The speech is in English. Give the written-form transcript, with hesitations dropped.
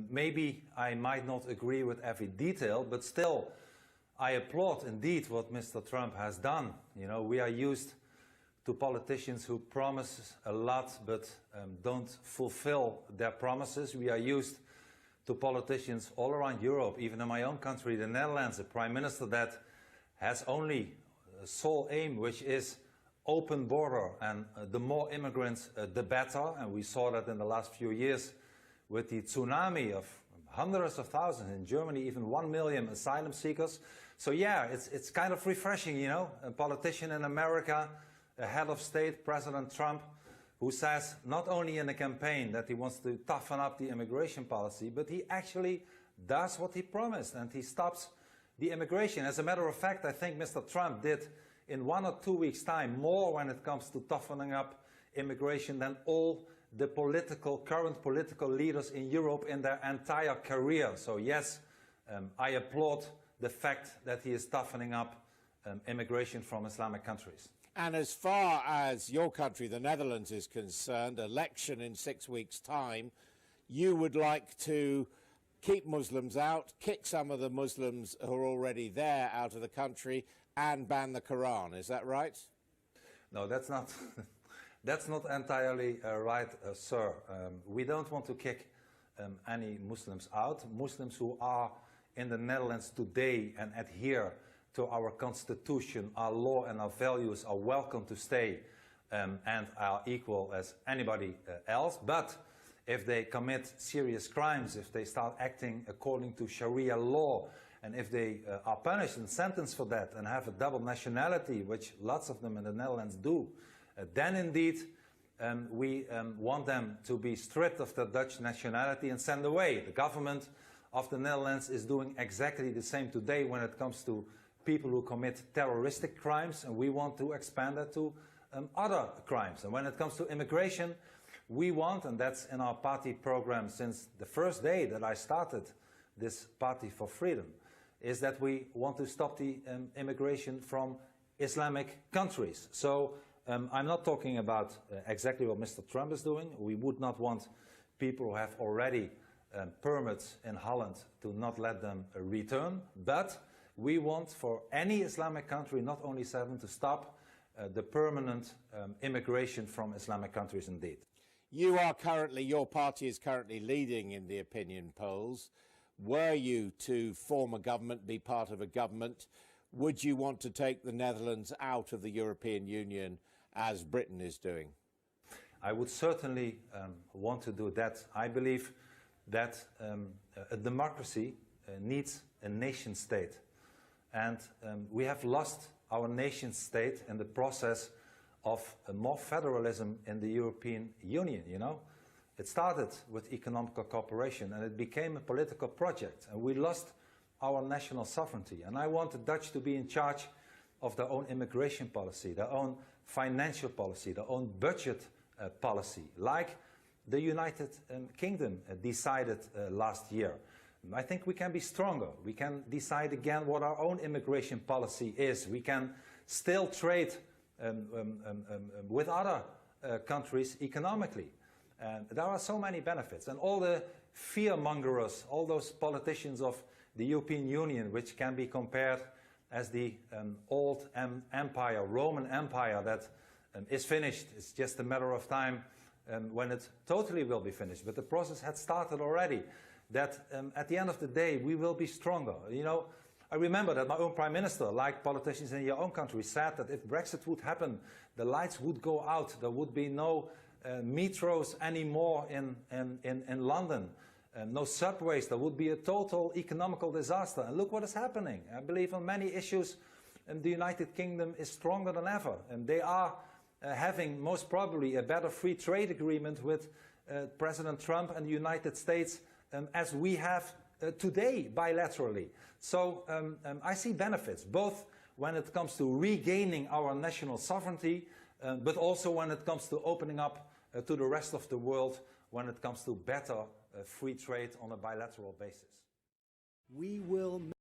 maybe I might not agree with every detail, but still I applaud indeed what Mr. Trump has done. You know, we are used to politicians who promise a lot but don't fulfill their promises. We are used to politicians all around Europe, even in my own country, the Netherlands, a prime minister that has only a sole aim, which is open border, and the more immigrants, the better. And we saw that in the last few years with the tsunami of hundreds of thousands in Germany, even 1 million asylum seekers. So yeah, it's kind of refreshing, you know, a politician in America, a head of state, President Trump, who says not only in the campaign that he wants to toughen up the immigration policy, but he actually does what he promised, and he stops the immigration. As a matter of fact, I think Mr. Trump did in 1 or 2 weeks' time more when it comes to toughening up immigration than all the current political leaders in Europe in their entire career. So yes, I applaud the fact that he is toughening up immigration from Islamic countries. And as far as your country, the Netherlands, is concerned, election in 6 weeks' time, you would like to keep Muslims out, kick some of the Muslims who are already there out of the country, and ban the Quran. Is that right? No, that's not, that's not entirely right, sir. We don't want to kick any Muslims out. Muslims who are in the Netherlands today and adhere to our constitution, our law and our values are welcome to stay and are equal as anybody else. But if they commit serious crimes, if they start acting according to Sharia law, and if they are punished and sentenced for that and have a double nationality, which lots of them in the Netherlands do, then indeed we want them to be stripped of their Dutch nationality and sent away. The government of the Netherlands is doing exactly the same today when it comes to people who commit terroristic crimes, and we want to expand that to other crimes. And when it comes to immigration, we want, and that's in our party program since the first day that I started this Party for Freedom, is that we want to stop the immigration from Islamic countries. So I'm not talking about exactly what Mr. Trump is doing. We would not want people who have already permits in Holland to not let them return, but we want for any Islamic country, not only 7, to stop the permanent immigration from Islamic countries indeed. Your party is currently leading in the opinion polls. Were you to form a government, be part of a government, would you want to take the Netherlands out of the European Union as Britain is doing? I would certainly want to do that. I believe that a democracy needs a nation state. And we have lost our nation state in the process of more federalism in the European Union, you know. It started with economic cooperation and it became a political project, and we lost our national sovereignty. And I want the Dutch to be in charge of their own immigration policy, their own financial policy, their own budget policy, like the United Kingdom decided last year. I think we can be stronger. We can decide again what our own immigration policy is. We can still trade with other countries economically. There are so many benefits. And all the fear-mongers, all those politicians of the European Union, which can be compared as the old empire, Roman Empire, that is finished. It's just a matter of time when it totally will be finished. But the process had started already. That at the end of the day, we will be stronger. You know, I remember that my own Prime Minister, like politicians in your own country, said that if Brexit would happen, the lights would go out. There would be no metros anymore in London, no subways. There would be a total economical disaster. And look what is happening. I believe on many issues, the United Kingdom is stronger than ever. And they are having most probably a better free trade agreement with President Trump and the United States as we have today bilaterally. So I see benefits, both when it comes to regaining our national sovereignty, but also when it comes to opening up to the rest of the world, when it comes to better free trade on a bilateral basis. We will